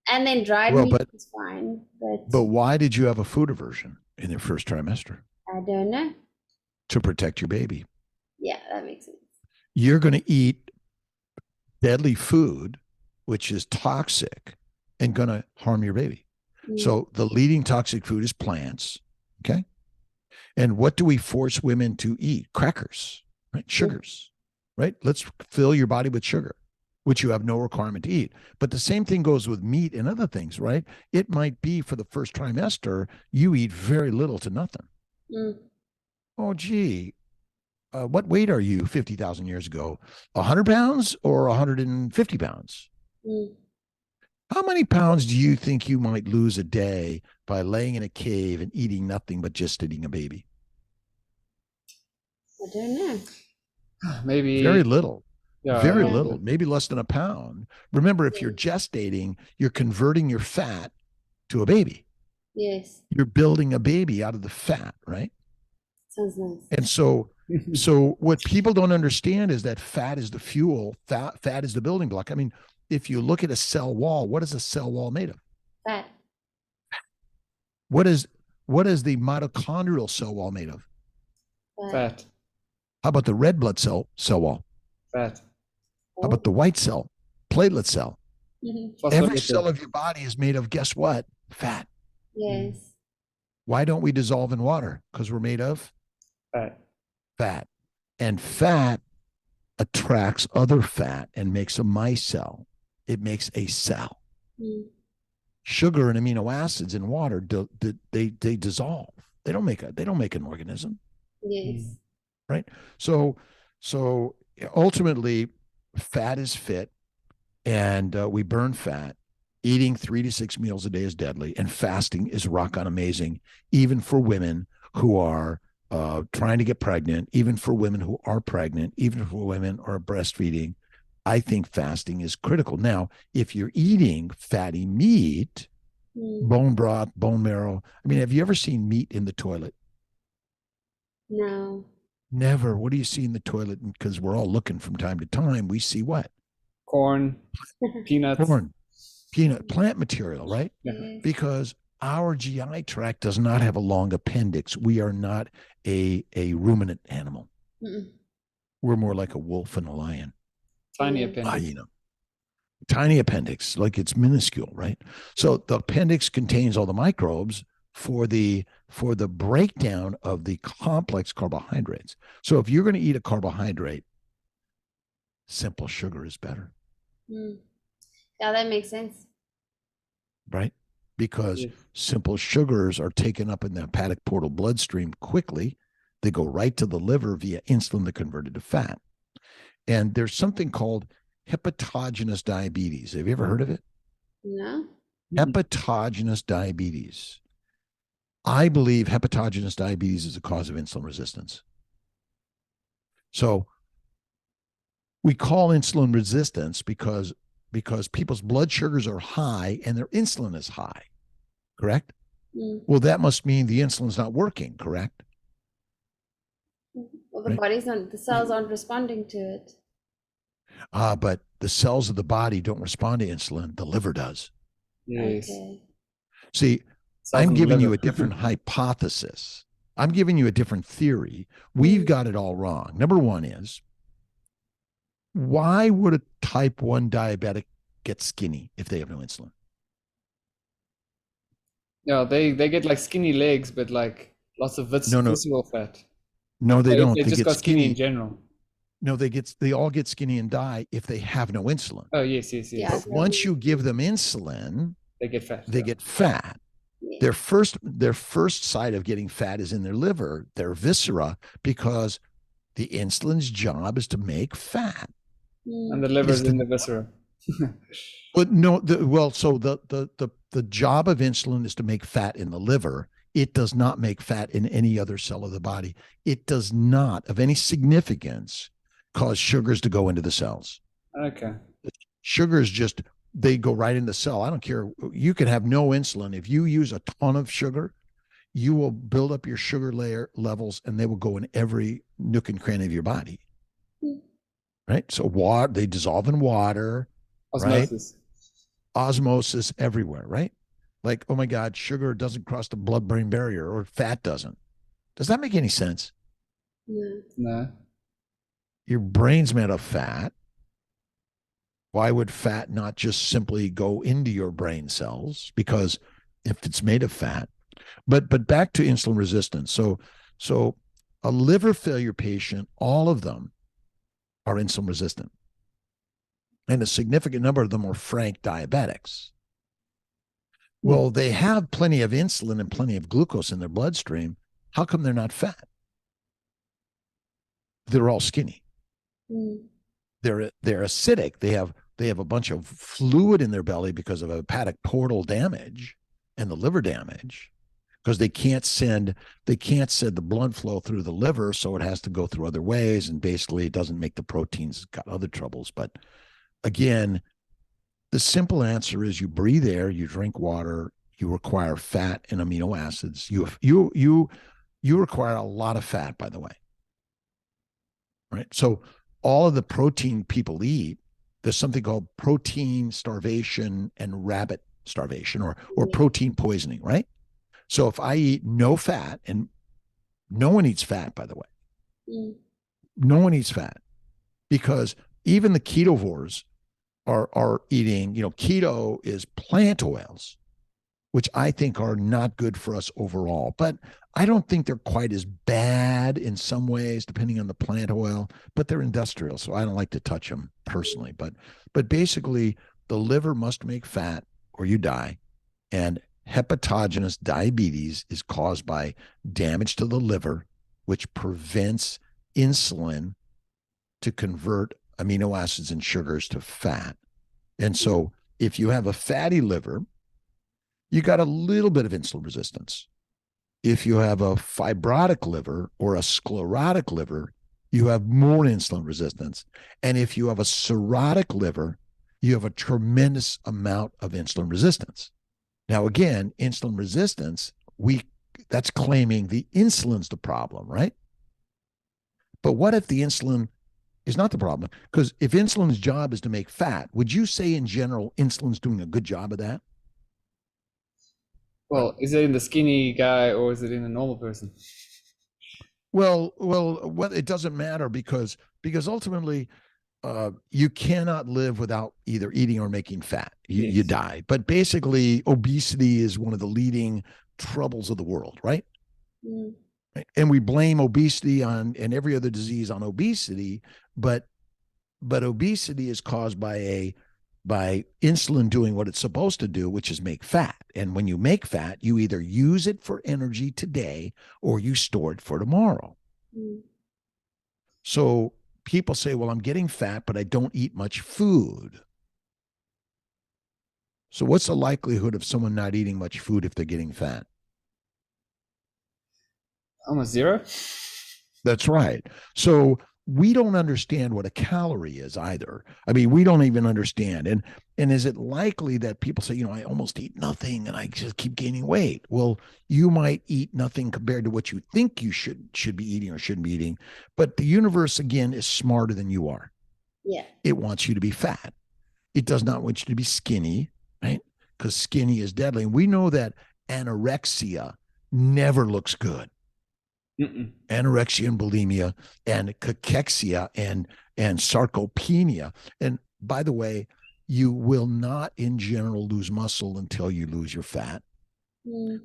And then dried Well, meat but was fine, but why did you have a food aversion in your first trimester? I don't know. To protect your baby. Yeah, that makes sense. You're going to eat deadly food, which is toxic and going to harm your baby. Mm. So the leading toxic food is plants. Okay. And what do we force women to eat? Crackers, right? Sugars, right? Let's fill your body with sugar, which you have no requirement to eat. But the same thing goes with meat and other things, right? It might be for the first trimester, you eat very little to nothing. Mm. Oh, gee, what weight are you 50,000 years ago? 100 pounds or 150 pounds? Mm. How many pounds do you think you might lose a day by laying in a cave and eating nothing but just eating a baby? I don't know. Maybe Very little. Yeah, Very Yeah. little, maybe less than a pound. Remember, if you're gestating, you're converting your fat to a baby. Yes. You're building a baby out of the fat, right? Sounds nice. And so what people don't understand is that fat is the fuel, fat is the building block. I mean, if you look at a cell wall, what is a cell wall made of? Fat. What is the mitochondrial cell wall made of? fat, How about the red blood cell wall? fat. How about the white cell, platelet cell? Mhm. Every cell of your body is made of, guess what? Fat. Yes. Why don't we dissolve in water? Because we're made of Fat. fat. And fat attracts other fat and makes a micelle. It makes a cell. Mm. Sugar and amino acids in water, they dissolve. They don't make an organism. Yes. Right? So ultimately, fat is fit, and we burn fat. Eating 3 to 6 meals a day is deadly, and fasting is rock on amazing, even for women who are trying to get pregnant, even for women who are pregnant, even for women who are breastfeeding. I think fasting is critical. Now, if you're eating fatty meat, bone broth, bone marrow, I mean, have you ever seen meat in the toilet? No. Never. What do you see in the toilet? Because we're all looking from time to time. We see what? Corn, peanuts. Corn, peanut, plant material, right? Yes. Because our GI tract does not have a long appendix. We are not a ruminant animal. Mm-mm. We're more like a wolf and a lion. Tiny Yeah. appendix. Hyena. Tiny appendix, like it's minuscule, right? So the appendix contains all the microbes for the breakdown of the complex carbohydrates. So if you're going to eat a carbohydrate, simple sugar is better, Mm. Yeah, that makes sense. right? Because Yes. simple sugars are taken up in the hepatic portal bloodstream quickly. They go right to the liver via insulin that converted to fat. And there's something called hepatogenous diabetes. Have you ever heard of it? No. Hepatogenous diabetes. I believe hepatogenous diabetes is a cause of insulin resistance. So we call insulin resistance because people's blood sugars are high and their insulin is high, correct? Well, that must mean the insulin's not working, correct? Well, the cells aren't responding to it. But the cells of the body don't respond to insulin. The liver does. Yes. Okay. See, I'm giving you a different hypothesis. I'm giving you a different theory. We've got it all wrong. Number one is, why would a type 1 diabetic get skinny if they have no insulin? Yeah, they get like skinny legs, but like lots of visceral fat. No, they don't. They just get got skinny in general. No, they all get skinny and die if they have no insulin. Oh, yes. Yeah, But once you give them insulin, they get fat. They get fat. Yeah. Their first site of getting fat is in their liver, their viscera, because the insulin's job is to make fat. And the liver is in the viscera. But no, so the job of insulin is to make fat in the liver. It does not make fat in any other cell of the body. It does not, of any significance, cause sugars to go into the cells. Okay. Sugars just, they go right in the cell. I don't care. You can have no insulin. If you use a ton of sugar, you will build up your sugar layer levels and they will go in every nook and cranny of your body. Right? So water, they dissolve in water. Osmosis. Right? Osmosis everywhere, right? Like, oh my God, sugar doesn't cross the blood-brain barrier, or fat doesn't. Does that make any sense? No. Your brain's made of fat. Why would fat not just simply go into your brain cells? Because if it's made of fat. But back to insulin resistance. So a liver failure patient, all of them are insulin resistant. And a significant number of them are frank diabetics. Well, they have plenty of insulin and plenty of glucose in their bloodstream. How come they're not fat? They're all skinny. They're acidic. They have a bunch of fluid in their belly because of hepatic portal damage and the liver damage, because they can't send the blood flow through the liver, so it has to go through other ways, and basically it doesn't make the proteins. It's got other troubles. But again, the simple answer is you breathe air, you drink water, you require fat and amino acids. You require a lot of fat, by the way. Right? So all of the protein people eat, there's something called protein starvation and rabbit starvation, or protein poisoning, right? So if I eat no fat, and no one eats fat, by the way, no one eats fat, because even the ketovores are eating, keto is plant oils, which I think are not good for us overall. But I don't think they're quite as bad in some ways, depending on the plant oil, but they're industrial, so I don't like to touch them personally. But basically, the liver must make fat or you die. And hepatogenous diabetes is caused by damage to the liver, which prevents insulin to convert amino acids and sugars to fat. And so if you have a fatty liver, you got a little bit of insulin resistance. If you have a fibrotic liver or a sclerotic liver, you have more insulin resistance. And if you have a cirrhotic liver, you have a tremendous amount of insulin resistance. Now, again, insulin resistance, that's claiming the insulin's the problem, right? But what if the insulin is not the problem? Because if insulin's job is to make fat, would you say in general insulin's doing a good job of that? Well, is it in the skinny guy or is it in a normal person? Well, it doesn't matter because ultimately you cannot live without either eating or making fat. You die. But basically, obesity is one of the leading troubles of the world, right? Right? And we blame obesity and every other disease on obesity, but obesity is caused by insulin doing what it's supposed to do, which is make fat. And when you make fat, you either use it for energy today or you store it for tomorrow. So people say, well, I'm getting fat, but I don't eat much food. So what's the likelihood of someone not eating much food if they're getting fat? Almost zero. That's right. So we don't understand what a calorie is either. I mean, we don't even understand. And is it likely that people say, I almost eat nothing and I just keep gaining weight? Well, you might eat nothing compared to what you think you should be eating or shouldn't be eating. But the universe, again, is smarter than you are. Yeah. It wants you to be fat. It does not want you to be skinny, right? Because skinny is deadly. And we know that anorexia never looks good. Anorexia and bulimia and cachexia and sarcopenia. And by the way, you will not in general lose muscle until you lose your fat,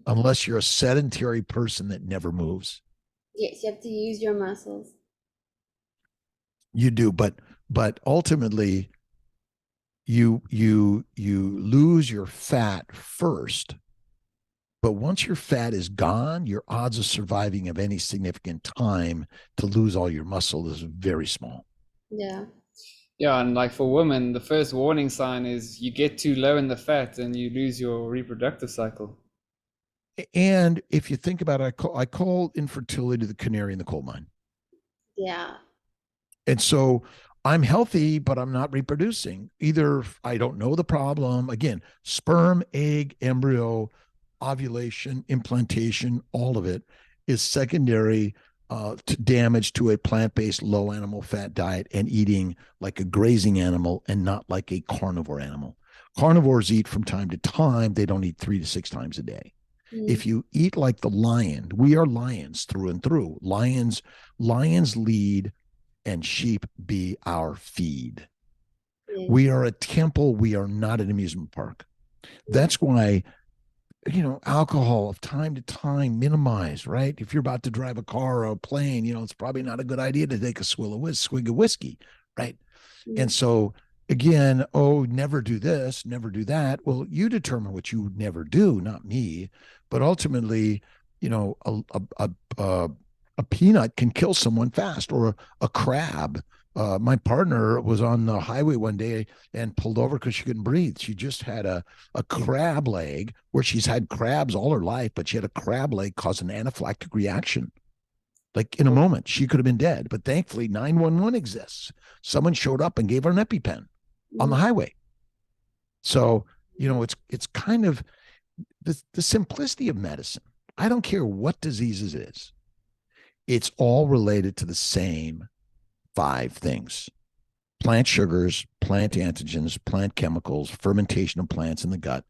unless you're a sedentary person that never moves. Yes, you have to use your muscles. You do, but ultimately you lose your fat first. But once your fat is gone, your odds of surviving of any significant time to lose all your muscle is very small. Yeah. Yeah, and like for women, the first warning sign is you get too low in the fat and you lose your reproductive cycle. And if you think about it, I call infertility the canary in the coal mine. Yeah. And so I'm healthy, but I'm not reproducing. Either I don't know the problem. Again, sperm, egg, embryo, ovulation, implantation, all of it is secondary to damage to a plant-based low animal fat diet and eating like a grazing animal and not like a carnivore animal. Carnivores eat from time to time. They don't eat 3 to 6 times a day. If you eat like the lion, we are lions through and through. Lions lead and sheep be our feed. We are a temple. We are not an amusement park. That's why alcohol of time to time, minimize, right? If you're about to drive a car or a plane, it's probably not a good idea to take a swig of whiskey, right? And so again, never do this, never do that. Well, you determine what you would never do, not me. But ultimately, a peanut can kill someone fast, or a crab. My partner was on the highway one day and pulled over because she couldn't breathe. She just had a crab leg, where she's had crabs all her life, but she had a crab leg cause an anaphylactic reaction. Like in a moment, she could have been dead. But thankfully, 911 exists. Someone showed up and gave her an EpiPen on the highway. So, it's kind of the simplicity of medicine. I don't care what diseases it is. It's all related to the same 5 things: plant sugars, plant antigens, plant chemicals, fermentation of plants in the gut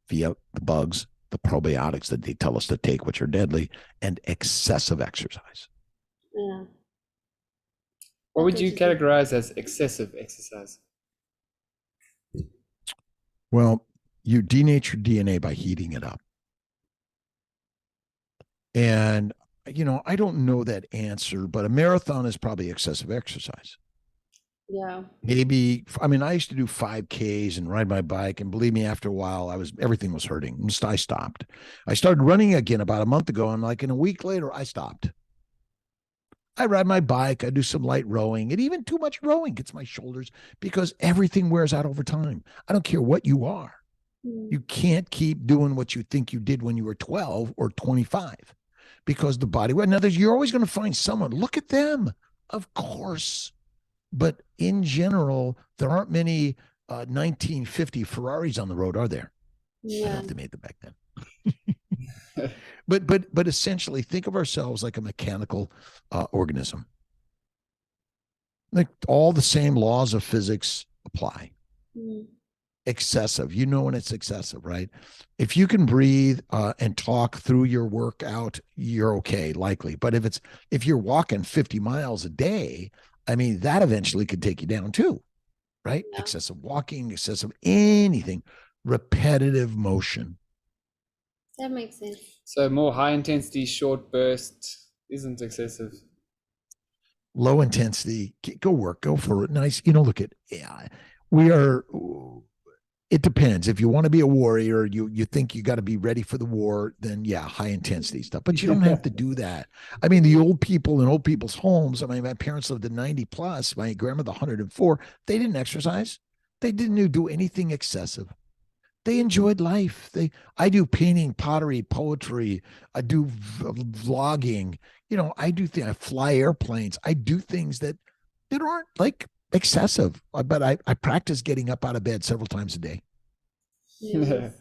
via the bugs, the probiotics that they tell us to take, which are deadly, and excessive exercise. Yeah. What would you categorize as excessive exercise? Well, you denature DNA by heating it up. And, I don't know that answer, but a marathon is probably excessive exercise. Yeah. Maybe, I used to do 5Ks and ride my bike. And believe me, after a while, everything was hurting. I stopped. I started running again about a month ago. And like in a week later, I stopped. I ride my bike. I do some light rowing, and even too much rowing gets my shoulders, because everything wears out over time. I don't care what you are. You can't keep doing what you think you did when you were 12 or 25, because the body, well, now you're always going to find someone. Look at them, of course. But in general, there aren't many 1950 Ferraris on the road, are there? Yeah. I don't know if they made them back then. But essentially, think of ourselves like a mechanical organism. Like all the same laws of physics apply. Excessive, when it's excessive, right? If you can breathe and talk through your workout, you're okay, likely. But if you're walking 50 miles a day, that eventually could take you down too, right? Yeah. Excessive walking, excessive anything, repetitive motion. That makes sense. So more high intensity, short burst isn't excessive. Low intensity, go work, go for it. Nice. Look at, it depends. If you want to be a warrior, you think you got to be ready for the war, then yeah, high intensity stuff. But you don't have to do that. The old people in old people's homes, my parents lived to 90 plus, my grandmother 104, they didn't exercise. They didn't do anything excessive. They enjoyed life. I do painting, pottery, poetry. I do vlogging. I do things. I fly airplanes. I do things that aren't like excessive, but I practice getting up out of bed several times a day. Yes.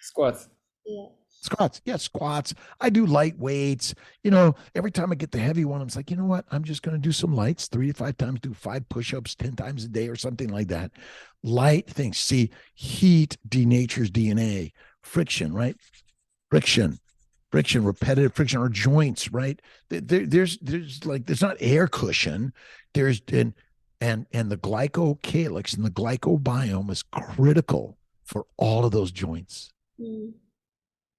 Squats. Yeah. Squats. Yeah, squats. I do light weights. Every time I get the heavy one, I'm like, you know what? I'm just going to do some lights 3 to 5 times, do 5 push-ups 10 times a day or something like that. Light things. See, heat denatures DNA. Friction, right? Friction, repetitive friction, or joints, right? There's not air cushion. There's and the glycocalyx and the glycobiome is critical for all of those joints. Mm.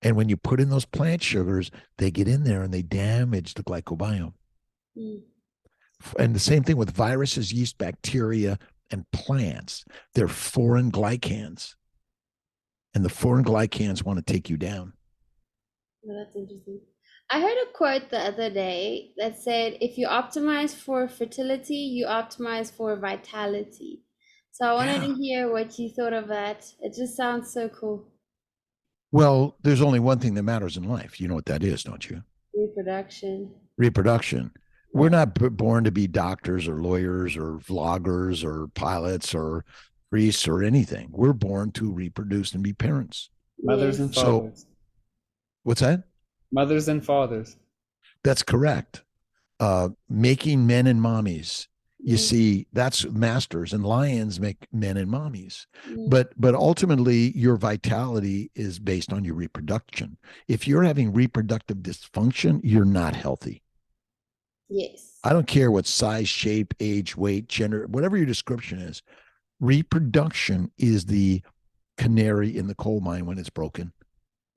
And when you put in those plant sugars, they get in there and they damage the glycobiome. Mm. And the same thing with viruses, yeast, bacteria, and plants. They're foreign glycans. And the foreign glycans want to take you down. Well, that's interesting. I heard a quote the other day that said, if you optimize for fertility, you optimize for vitality. So I wanted to hear what you thought of that. It just sounds so cool. Well, there's only one thing that matters in life. You know what that is, don't you? Reproduction. Reproduction. We're not born to be doctors or lawyers or vloggers or pilots or priests or anything. We're born to reproduce and be parents. Mothers and fathers. So, what's that? Mothers and fathers. That's correct. Making men and mommies. You see, that's masters, and lions make men and mommies. But ultimately, your vitality is based on your reproduction. If you're having reproductive dysfunction, you're not healthy. Yes. I don't care what size, shape, age, weight, gender, whatever your description is. Reproduction is the canary in the coal mine when it's broken.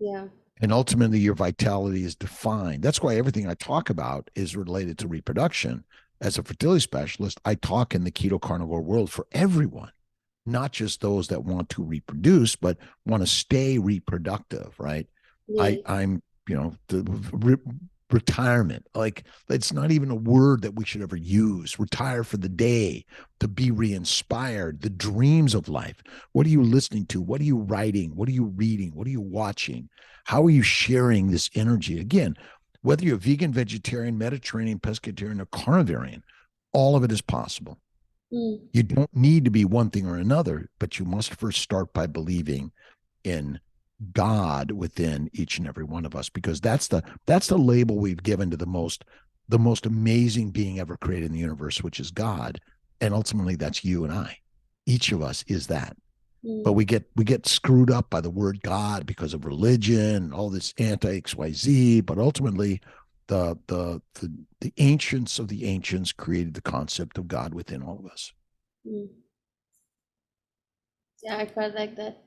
Yeah. And ultimately, your vitality is defined. That's why everything I talk about is related to reproduction. As a fertility specialist, I talk in the keto carnivore world for everyone, not just those that want to reproduce, but want to stay reproductive, right? Yes. I'm, retirement. Like, it's not even a word that we should ever use. Retire for the day, to be re-inspired, the dreams of life. What are you listening to? What are you writing? What are you reading? What are you watching? How are you sharing this energy? Again, whether you're vegan, vegetarian, Mediterranean, pescatarian, or carnivorian, all of it is possible. You don't need to be one thing or another, but you must first start by believing in God within each and every one of us, because that's the label we've given to the most amazing being ever created in the universe, which is God. And ultimately, that's you and I. Each of us is that. But we get screwed up by the word God because of religion and all this anti-XYZ. But ultimately, the ancients of the ancients created the concept of God within all of us. Yeah, I quite like that.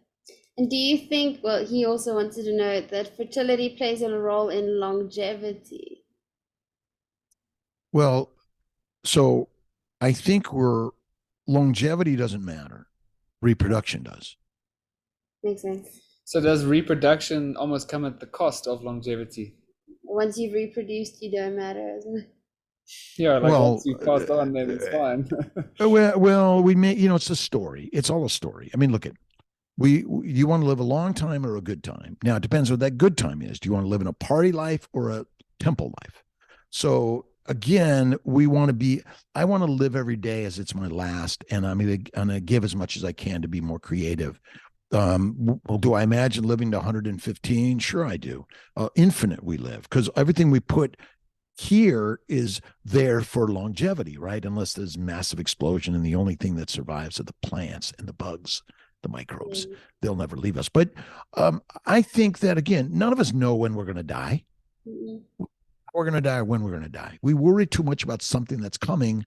And do you think, well, he also wanted to know that fertility plays a role in longevity? Well, so I think longevity doesn't matter. Reproduction does. Makes sense. So does reproduction almost come at the cost of longevity? Once you've reproduced, you don't matter, isn't it? Yeah, like once you've passed on, then it's fine. well, we may, it's a story. It's all a story. I mean, look at, you want to live a long time or a good time? Now, it depends what that good time is. Do you want to live in a party life or a temple life? So again, I want to live every day as it's my last, and I'm going to give as much as I can to be more creative. Well, do I imagine living to 115? Sure, I do. Infinite we live, because everything we put here is there for longevity, right? Unless there's massive explosion, and the only thing that survives are the plants and the bugs, the microbes. They'll never leave us. But I think that, again, none of us know when we're going to die. We're going to die or when we're going to die. We worry too much about something that's coming,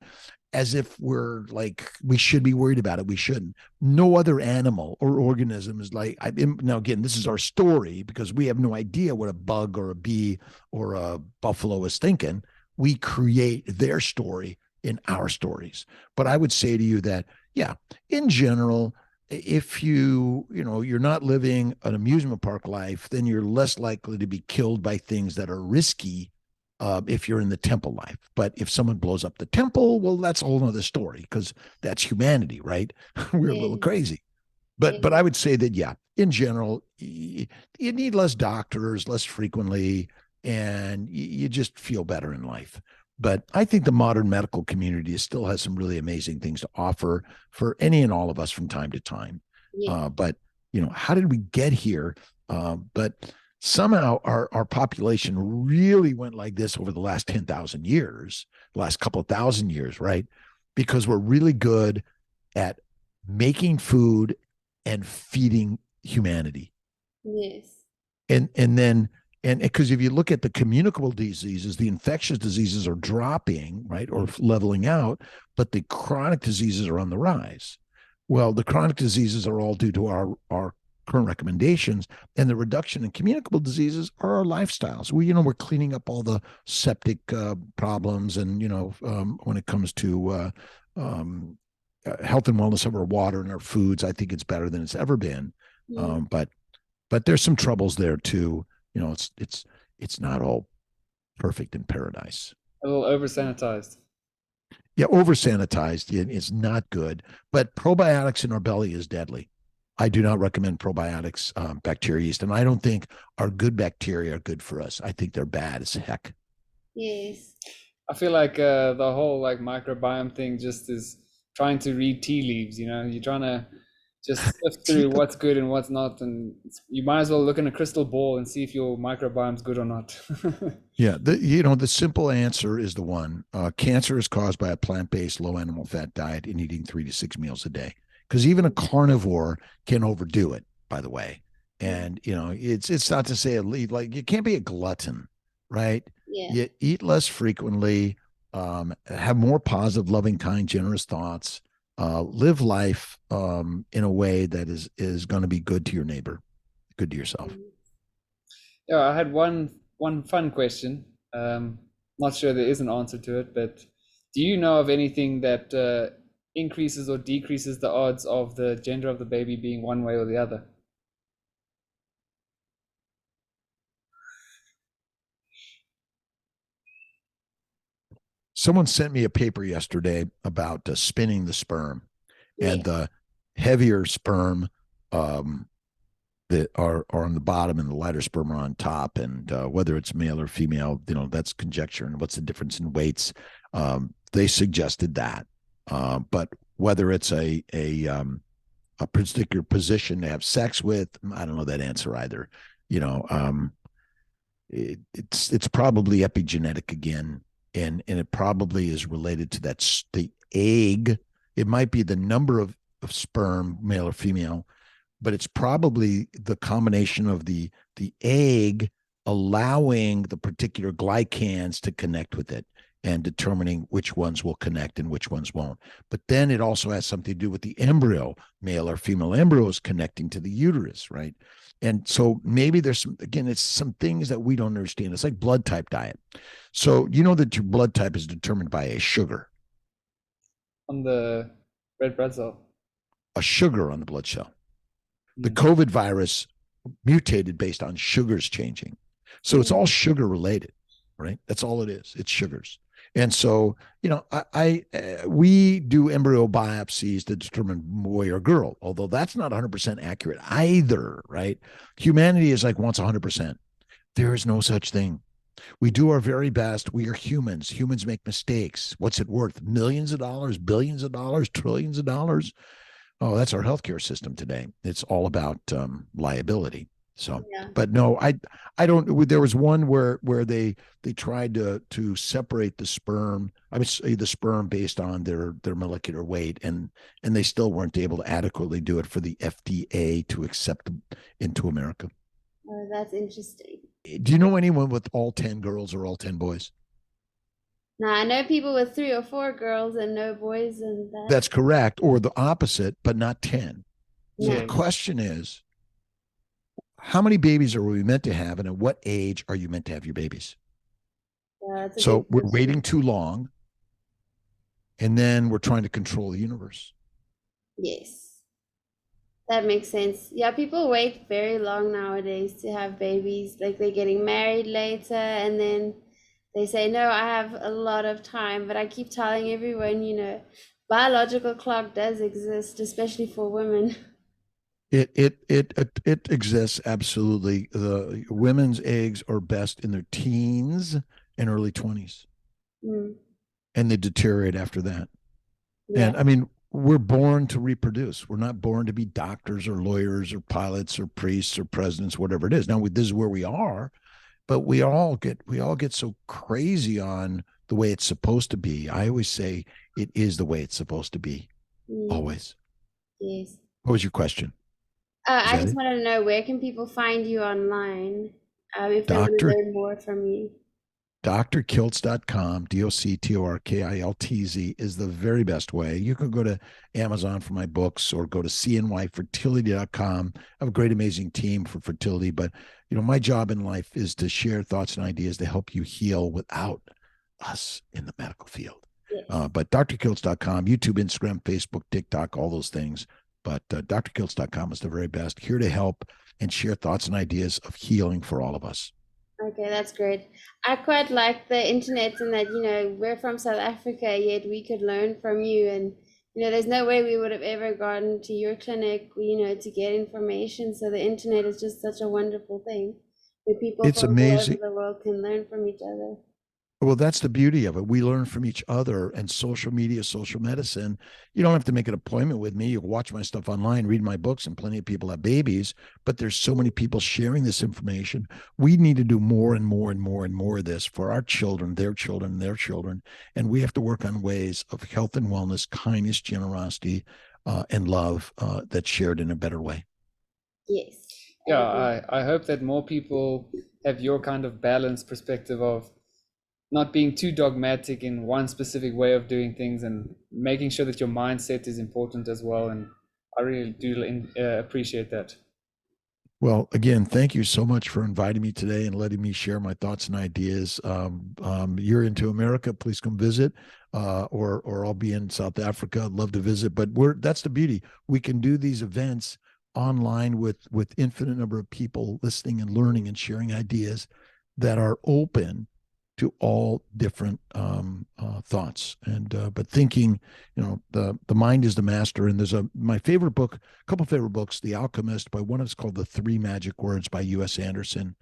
as if we're like, we should be worried about it. We shouldn't. No other animal or organism is like, now again, this is our story, because we have no idea what a bug or a bee or a buffalo is thinking. We create their story in our stories. But I would say to you that, yeah, in general, if you're not living an amusement park life, then you're less likely to be killed by things that are risky. If you're in the temple life. But if someone blows up the temple, well, that's a whole nother story, because that's humanity, right? We're a little crazy. But I would say that, yeah, in general, you need less doctors, less frequently, and you just feel better in life. But I think the modern medical community still has some really amazing things to offer for any and all of us from time to time. Yeah. But how did we get here? But somehow our population really went like this over the last 10,000 years, the last couple of thousand years, right? Because we're really good at making food and feeding humanity. Yes. And because if you look at the communicable diseases, the infectious diseases are dropping, right, or leveling out, but the chronic diseases are on the rise. Well, the chronic diseases are all due to our current recommendations, and the reduction in communicable diseases are our lifestyles. We're cleaning up all the septic problems, and when it comes to health and wellness of our water and our foods, I think it's better than it's ever been. But there's some troubles there too. It's not all perfect in paradise. A little over sanitized. Yeah, over sanitized is not good. But probiotics in our belly is deadly. I do not recommend probiotics, bacteria yeast, and I don't think our good bacteria are good for us. I think they're bad as heck. Yes. I feel like the whole like microbiome thing just is trying to read tea leaves. You're trying to just sift through what's good and what's not, and you might as well look in a crystal ball and see if your microbiome's good or not. Yeah, the simple answer is the one. Cancer is caused by a plant-based, low animal fat diet and eating 3 to 6 meals a day. Because even a carnivore can overdo it, by the way. And it's not to say like you can't be a glutton, right? Yeah. You eat less frequently, have more positive, loving, kind, generous thoughts. Live life in a way that is going to be good to your neighbor, good to yourself. Yeah, I had one fun question. Not sure there is an answer to it, but do you know of anything that increases or decreases the odds of the gender of the baby being one way or the other? Someone sent me a paper yesterday about spinning the sperm, and the heavier sperm that are on the bottom and the lighter sperm are on top, and whether it's male or female, that's conjecture. And what's the difference in weights? They suggested that, but whether it's a particular position to have sex with, I don't know that answer either. It's probably epigenetic again, and it probably is related to the egg. It might be the number of sperm, male or female, but it's probably the combination of the egg allowing the particular glycans to connect with it and determining which ones will connect and which ones won't. But then it also has something to do with the embryo, male or female embryos connecting to the uterus, right? And so maybe there's it's some things that we don't understand. It's like blood type diet. So you know that your blood type is determined by a sugar. On the red blood cell. A sugar on the blood cell. The COVID virus mutated based on sugars changing. So it's all sugar related, right? That's all it is. It's sugars. And so, we do embryo biopsies to determine boy or girl, although that's not 100% accurate either, right? Humanity is like wants 100%. There is no such thing. We do our very best. We are humans. Humans make mistakes. What's it worth? Millions of dollars, billions of dollars, trillions of dollars? Oh, that's our healthcare system today. It's all about liability. So, but no, I don't. There was one where they tried to separate the sperm. I would say the sperm based on their molecular weight, and they still weren't able to adequately do it for the FDA to accept them into America. Oh, that's interesting. Do you know anyone with all 10 girls or all 10 boys? Now, I know people with 3 or 4 girls and no boys, and that. That's correct, or the opposite, but not 10. So Yeah. the question is, how many babies are we meant to have, and at what age are you meant to have your babies? So we're waiting too long, and then we're trying to control the universe. Yes, that makes sense. Yeah, people wait very long nowadays to have babies. Like they're getting married later, and then they say, no, I have a lot of time. But I keep telling everyone, biological clock does exist, especially for women. It exists, absolutely. The women's eggs are best in their teens and early 20s, Mm. and they deteriorate after that. Yeah. And I mean, we're born to reproduce. We're not born to be doctors or lawyers or pilots or priests or presidents, whatever it is. Now, this is where we are, but we all get so crazy on the way it's supposed to be. I always say it is the way it's supposed to be, Mm. always. Yes. What was your question? Is I that just it? wanted to know, where can people find you online, if they want to Doctor learn more from you? drkiltz.com, DOCTORKILTZ is the very best way. You can go to Amazon for my books or go to CNY Fertility.com. I have a great, amazing team for fertility, but my job in life is to share thoughts and ideas to help you heal without us in the medical field. Yes. But drkiltz.com, YouTube, Instagram, Facebook, TikTok, all those things. But drkiltz.com is the very best, here to help and share thoughts and ideas of healing for all of us. Okay, that's great. I quite like the internet in that, we're from South Africa, yet we could learn from you. And, there's no way we would have ever gone to your clinic, to get information. So the internet is just such a wonderful thing where people It's from all over amazing. the world can learn from each other. Well, that's the beauty of it. We learn from each other, and social media, social medicine. You don't have to make an appointment with me. You can watch my stuff online, read my books, and plenty of people have babies, but there's so many people sharing this information. We need to do more and more and more and more of this for our children, their children, their children. And we have to work on ways of health and wellness, kindness, generosity, and love that's shared in a better way. Yes. Yeah, I hope that more people have your kind of balanced perspective of not being too dogmatic in one specific way of doing things, and making sure that your mindset is important as well. And I really do appreciate that. Well, again, thank you so much for inviting me today and letting me share my thoughts and ideas. You're into America, please come visit, or I'll be in South Africa. I'd love to visit. But that's the beauty. We can do these events online with infinite number of people listening and learning and sharing ideas that are open to all different thoughts. And but thinking, the mind is the master. And there's my favorite book, a couple favorite books, The Alchemist, by one is called The Three Magic Words by U.S. Anderson.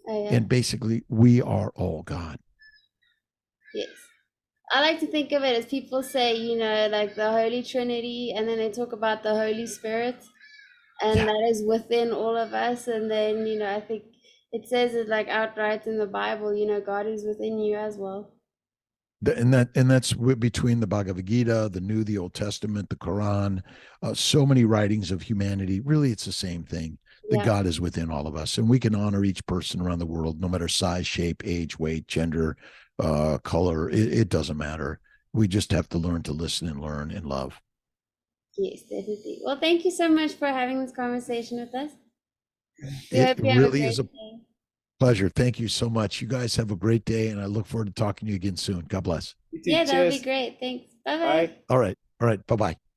Oh, yeah. And basically, we are all God. Yes. I like to think of it as people say, like the Holy Trinity, and then they talk about the Holy Spirit, and Yeah. that is within all of us. And then, I think it says it like outright in the Bible, God is within you as well. And that's between the Bhagavad Gita, the New, the Old Testament, the Quran, so many writings of humanity. Really, it's the same thing. That Yeah. God is within all of us, and we can honor each person around the world, no matter size, shape, age, weight, gender, color. It doesn't matter. We just have to learn to listen and learn and love. Yes, definitely. Well, thank you so much for having this conversation with us. We It hope you have a really great is a day. pleasure. Thank you so much. You guys have a great day, and I look forward to talking to you again soon. God bless. You too. Yeah, that would be Cheers. great. Thanks. Bye-bye. Bye. All right. All right. Bye bye.